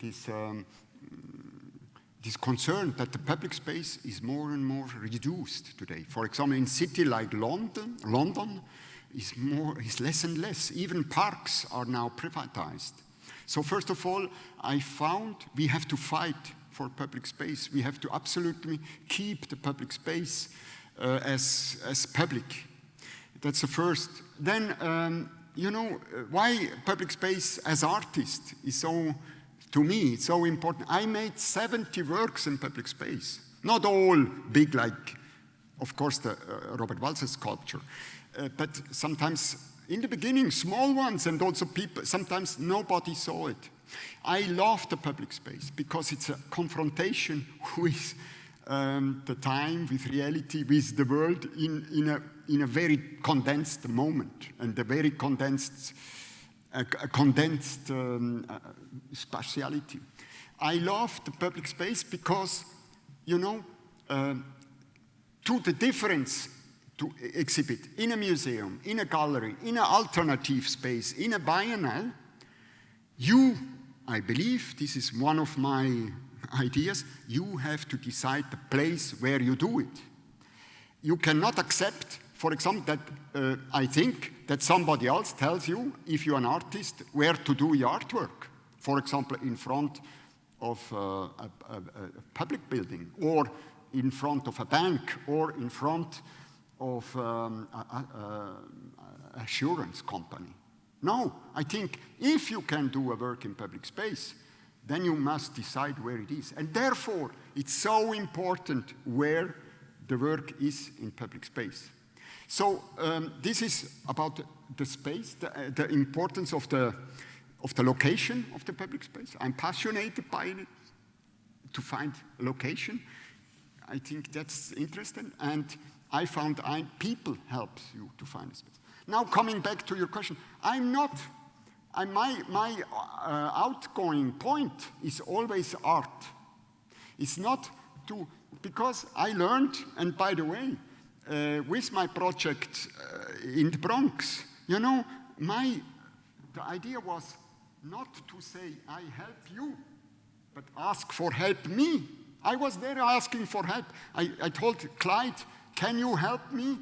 this concern that the public space is more and more reduced today. For example, in city like London is less and less. Even parks are now privatized. So first of all, I found we have to fight for public space. We have to absolutely keep the public space as public. That's the first. Then, you know, why public space as artist is so, to me, it's so important. I made 70 works in public space. Not all big, like, of course, the Robert Walser's sculpture. But sometimes, in the beginning, small ones, and also people, sometimes nobody saw it. I love the public space because it's a confrontation with the time, with reality, with the world in a very condensed moment, and a very condensed spatiality. I love the public space because, you know, to the difference to exhibit in a museum, in a gallery, in an alternative space, in a biennale, I believe, this is one of my ideas, you have to decide the place where you do it. You cannot accept, for example, that I think that somebody else tells you, if you're an artist, where to do your artwork. For example, in front of a public building, or in front of a bank, or in front of an assurance company. No, I think if you can do a work in public space, then you must decide where it is. And therefore, it's so important where the work is in public space. So this is about the space, the importance of the location of the public space. I'm passionate by it, to find a location. I think that's interesting. And I found people helps you to find a space. Now coming back to your question, my outgoing point is always art. It's not to, because I learned, and by the way, with my project in the Bronx, you know, the idea was not to say, I help you, but ask for help me. I was there asking for help. I told Clyde, can you help me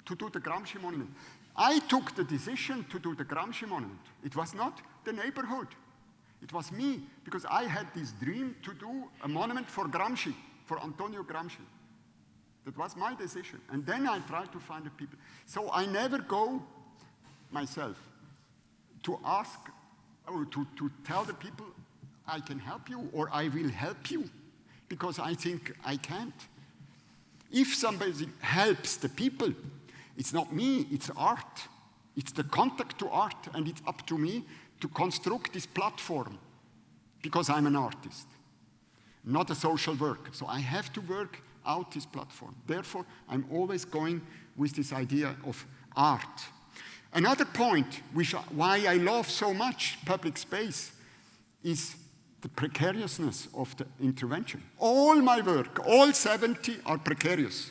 to do the Gramsci Monument? I took the decision to do the Gramsci Monument. It was not the neighborhood. It was me, because I had this dream to do a monument for Gramsci, for Antonio Gramsci. That was my decision. And then I tried to find the people. So I never go myself to ask, or to tell the people, I can help you, or I will help you, because I think I can't. If somebody helps the people, it's not me, it's art. It's the contact to art, and it's up to me to construct this platform, because I'm an artist, not a social worker. So I have to work out this platform. Therefore, I'm always going with this idea of art. Another point, why I love so much public space, is the precariousness of the intervention. All my work, all 70 are precarious.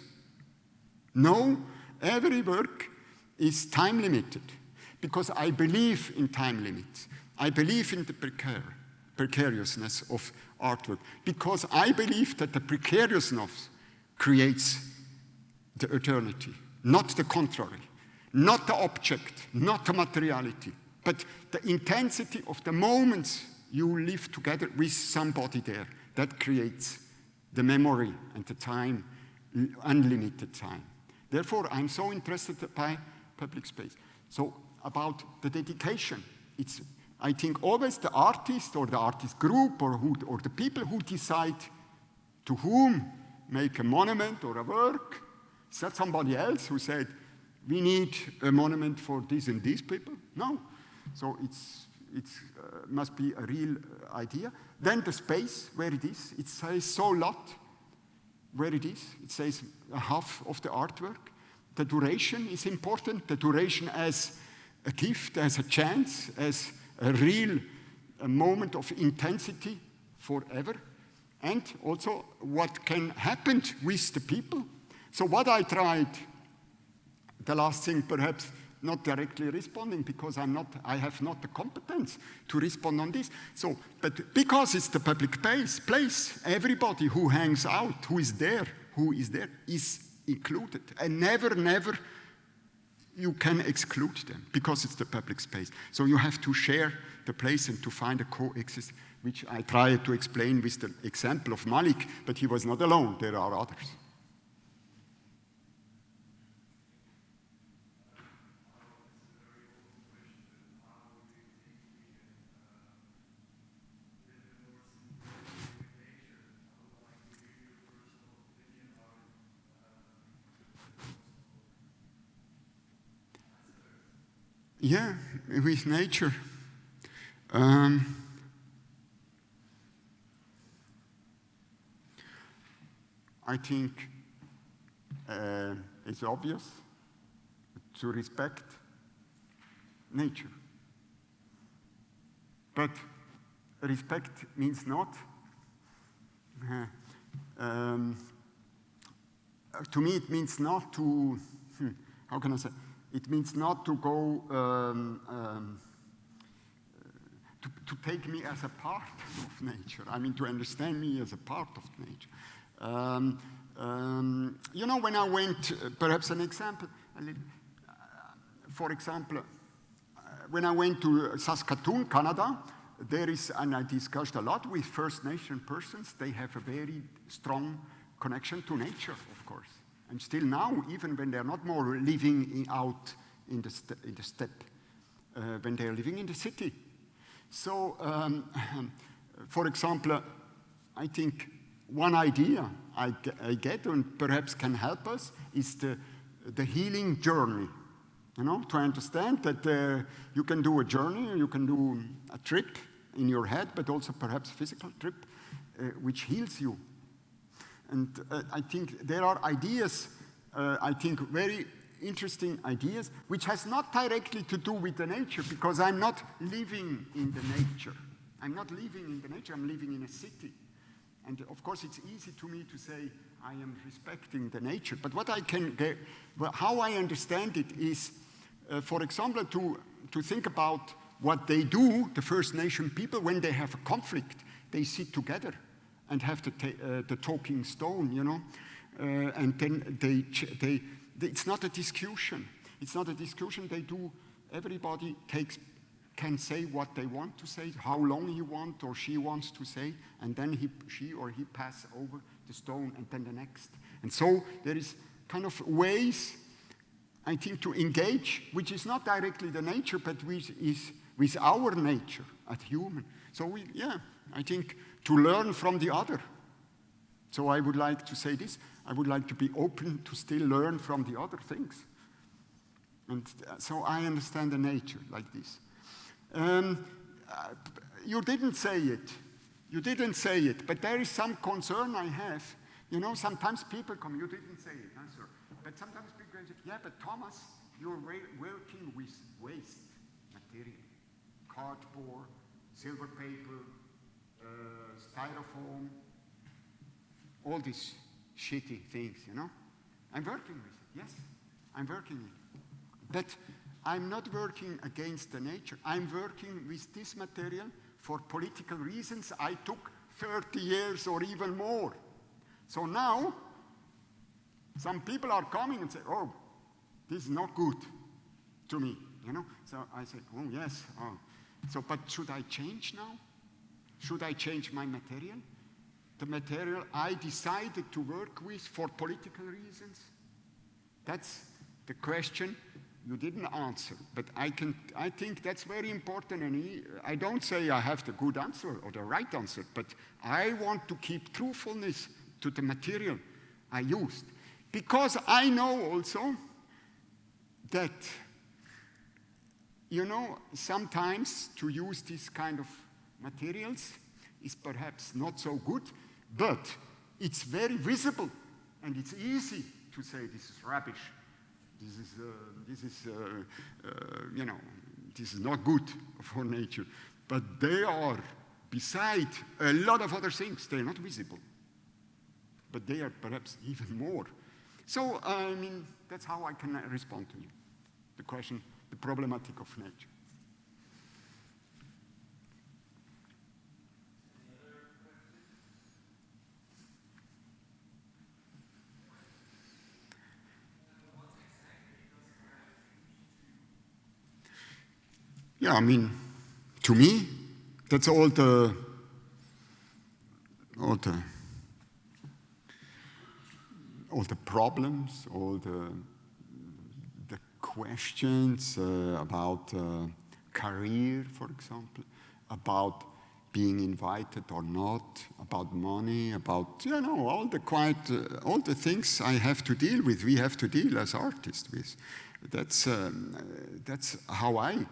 No, every work is time limited, because I believe in time limits. I believe in the precariousness of artwork, because I believe that the precariousness creates the eternity, not the contrary, not the object, not the materiality, but the intensity of the moments you live together with somebody there. That creates the memory and the time, unlimited time. Therefore, I'm so interested by public space. So about the dedication, it's, I think, always the artist or the artist group or the people who decide to whom make a monument or a work. Is that somebody else who said, we need a monument for these and these people? No. So it must be a real idea. Then the space where it is, it says so lot where it is. It says half of the artwork. The duration is important. The duration as a gift, as a chance, as a real moment of intensity forever. And also what can happen with the people. So what I tried the last thing, perhaps not directly responding because I have not the competence to respond on this. So, but because it's the public place, everybody who hangs out, who is there is included. And never you can exclude them because it's the public space. So you have to share the place and to find a coexist, which I tried to explain with the example of Malik, but he was not alone, there are others. Yeah, with nature. I think it's obvious to respect nature. But respect means not, to me it means not to, how can I say, it means not to go, to take me as a part of nature. I mean, to understand me as a part of nature. You know, when I went, perhaps an example, for example, when I went to Saskatoon, Canada, there is, and I discussed a lot with First Nation persons, they have a very strong connection to nature, of course. And still now, even when they're not more living out in the steppe, when they're living in the city. So, for example, I think one idea I get and perhaps can help us is the healing journey. You know, to understand that you can do a journey, you can do a trip in your head, but also perhaps a physical trip, which heals you. And I think there are ideas, I think very interesting ideas, which has not directly to do with the nature, because I'm not living in the nature. I'm not living in the nature, I'm living in a city. And of course, it's easy to me to say I am respecting the nature. But what I can get, well, how I understand it is, for example, to think about what they do, the First Nation people, when they have a conflict, they sit together and have the talking stone, you know, and then it's not a discussion. It's not a discussion. They do. Everybody can say what they want to say, how long he wants or she wants to say, and then she or he pass over the stone, and then the next. And so there is kind of ways, I think, to engage, which is not directly the nature, but which is with our nature as human. So I think to learn from the other. So I would like to say this. I would like to be open to still learn from the other things. And so I understand the nature like this. You didn't say it. You didn't say it, but there is some concern I have. You know, sometimes people come, you didn't say it, sir. But sometimes people say, yeah, but Thomas, you're working with waste material. Cardboard, silver paper, styrofoam, all these shitty things, you know. I'm working with it, yes, I'm working with it. But I'm not working against the nature. I'm working with this material for political reasons. I took 30 years or even more. So now, some people are coming and say, oh, this is not good to me, you know. So I say, oh, yes. Oh. So, but should I change now? Should I change my material? The material I decided to work with for political reasons? That's the question you didn't answer. But I think that's very important. And I don't say I have the good answer or the right answer, but I want to keep truthfulness to the material I used. Because I know also that, you know, sometimes to use this kind of materials is perhaps not so good, but it's very visible, and it's easy to say this is rubbish, this is you know, this is not good for nature. But they are, beside a lot of other things, they're not visible, but they are perhaps even more. So, I mean, That's how I can respond to you. The question, the problematic of nature. Yeah, I mean, to me, that's all the problems, all the questions about career, for example, about being invited or not, about money, about, all the things I have to deal with, we have to deal as artists with. That's how I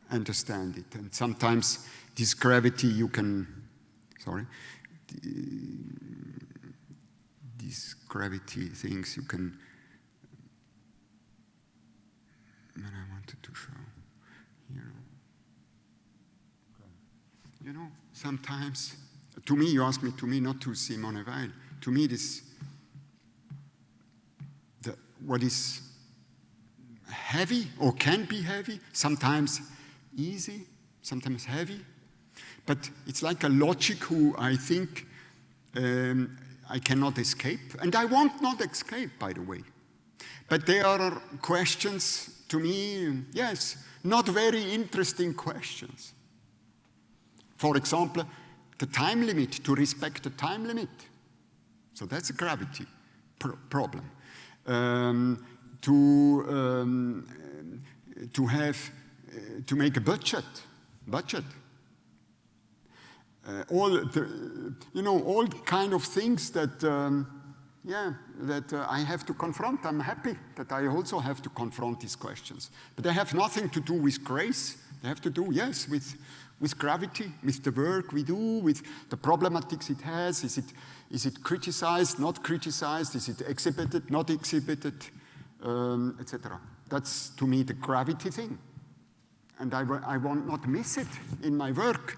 understand it. And sometimes this gravity these gravity things you can, what I wanted to show here. Sometimes, to me, you ask me, to me, not to Simone Weil, to me what is heavy or can be heavy, sometimes easy, sometimes heavy, but it's like a logic who I think I cannot escape, and I want not escape, by the way. But there are questions to me, yes, not very interesting questions. For example, the time limit, to respect the time limit. So that's a gravity problem. To make a budget. All kind of things that I have to confront. I'm happy that I also have to confront these questions. But they have nothing to do with grace. They have to do, yes, with gravity, with the work we do, with the problematics it has. Is it criticized, not criticized? Is it exhibited, not exhibited, etc. That's, to me, the gravity thing. And I want not miss it in my work.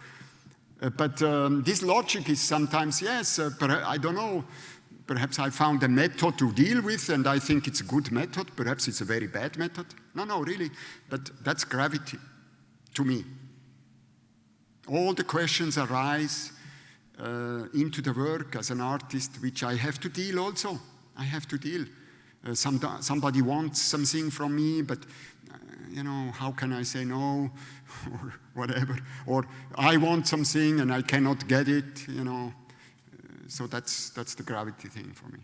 But this logic is sometimes, yes, I don't know, perhaps I found a method to deal with, and I think it's a good method. Perhaps it's a very bad method. No, really. But that's gravity, to me. All the questions arise into the work as an artist, which I have to deal also. I have to deal. Somebody wants something from me, but how can I say no, or whatever? Or I want something and I cannot get it, So that's the gravity thing for me.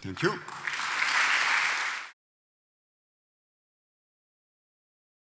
Thank you.